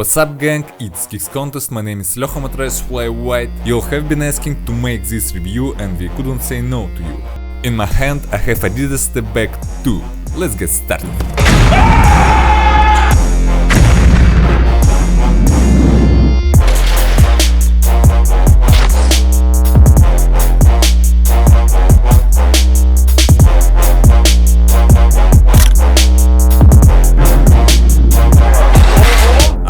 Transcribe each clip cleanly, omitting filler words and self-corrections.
What's up gang, it's Kicks Contest, my name is Lyoha Fly White. You'll have been asking to make this review and we couldn't say no to you. In my hand I have ADIDAS STEPBACK 2. Let's get started.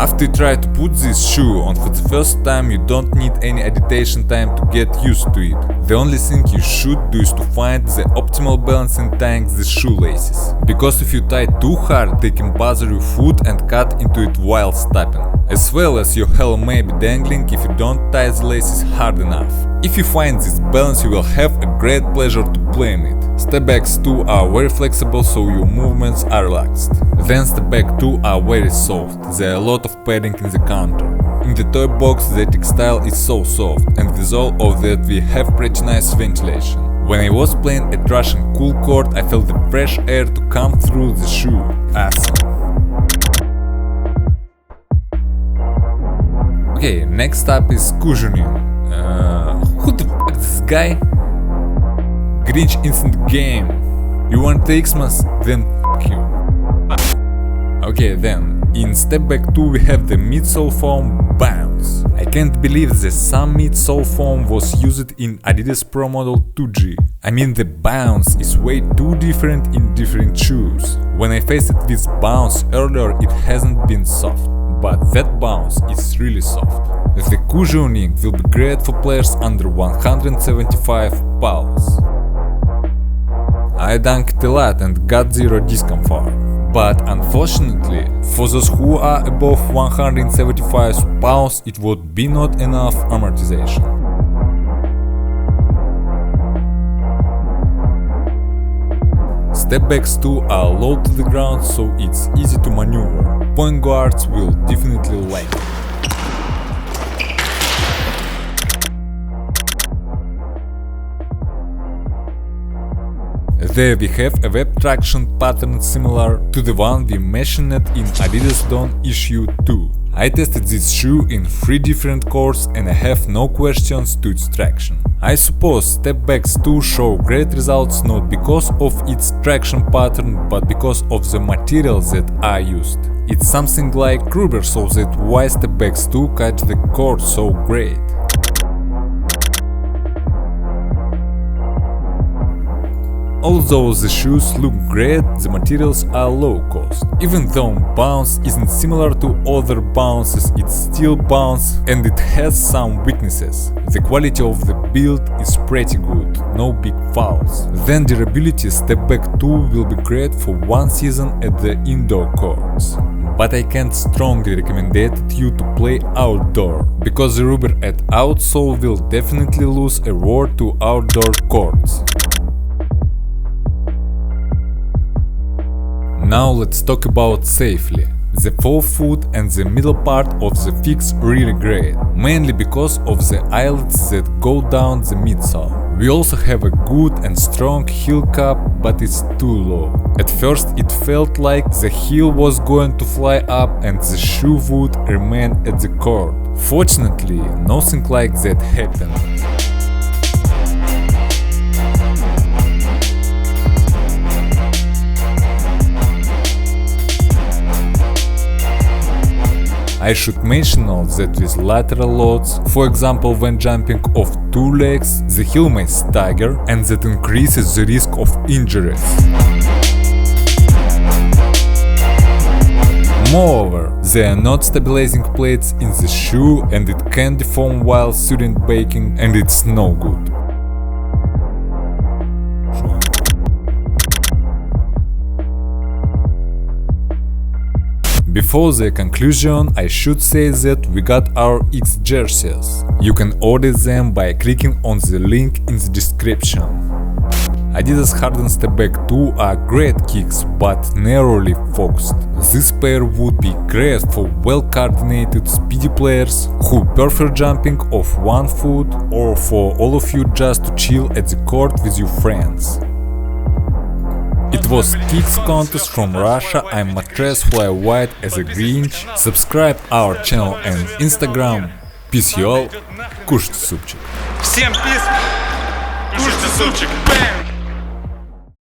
After you try to put this shoe on for the first time, you don't need any adaptation time to get used to it. The only thing you should do is to find the optimal balance and tying the shoelaces. Because if you tie too hard, they can bother your foot and cut into it while stepping. As well as your heel may be dangling if you don't tie the laces hard enough. If you find this balance, you will have a great pleasure to playing it. Stepbacks 2 are very flexible, so your movements are relaxed. Then Stepback 2 are very soft, there are a lot of padding in the counter. In the toy box the textile is so soft, and with all of that we have pretty nice ventilation. When I was playing at Russian cool court, I felt the fresh air to come through the shoe. Awesome. Okay, next up is cushioning. Who the f*** is this guy? Grinch instant game. You want Xmas? Then f*** you. Okay then, in Stepback 2 we have the midsole foam bounce. I can't believe that some midsole foam was used in Adidas Pro Model 2G. I mean, the bounce is way too different in different shoes. When I faced this bounce earlier, it hasn't been soft, but that bounce is really soft. The cushioning will be great for players under 175 pounds. I dunked a lot and got zero discomfort. But unfortunately, for those who are above 175 pounds, it would be not enough amortization. Stepbacks 2 are low to the ground, so it's easy to maneuver. Point guards will definitely like it. There we have a web traction pattern similar to the one we mentioned in Adidas Dawn Issue 2. I tested this shoe in 3 different courts and I have no questions to its traction. I suppose Stepbacks 2 show great results not because of its traction pattern, but because of the materials that I used. It's something like rubber, so that why Stepbacks 2 catch the court so great. Although the shoes look great, the materials are low cost. Even though bounce isn't similar to other bounces, it's still bounce and it has some weaknesses. The quality of the build is pretty good, no big fouls. Then durability, Stepback 2 will be great for one season at the indoor courts. But I can't strongly recommend it you to play outdoor, because the rubber at outsole will definitely lose a word to outdoor courts. Now let's talk about safely. The forefoot and the middle part of the fix really great, mainly because of the eyelets that go down the midsole. We also have a good and strong heel cup, but it's too low. At first it felt like the heel was going to fly up and the shoe would remain at the court. Fortunately, nothing like that happened. I should mention also that with lateral loads, for example when jumping off 2 legs, the heel may stagger and that increases the risk of injuries. Moreover, there are not stabilizing plates in the shoe and it can deform while student baking and it's no good. Before the conclusion, I should say that we got our X jerseys. You can order them by clicking on the link in the description. ADIDAS Harden STEPBACK 2 are great kicks, but narrowly focused. This pair would be great for well-coordinated speedy players who prefer jumping off one foot, or for all of you just to chill at the court with your friends. It was Kicks contest from Russia. I'm Matres, fly white as a Grinch. Subscribe our channel and Instagram. Peace y'all. Кушайте супчик. Всем пис. Кушайте супчик. Бэм.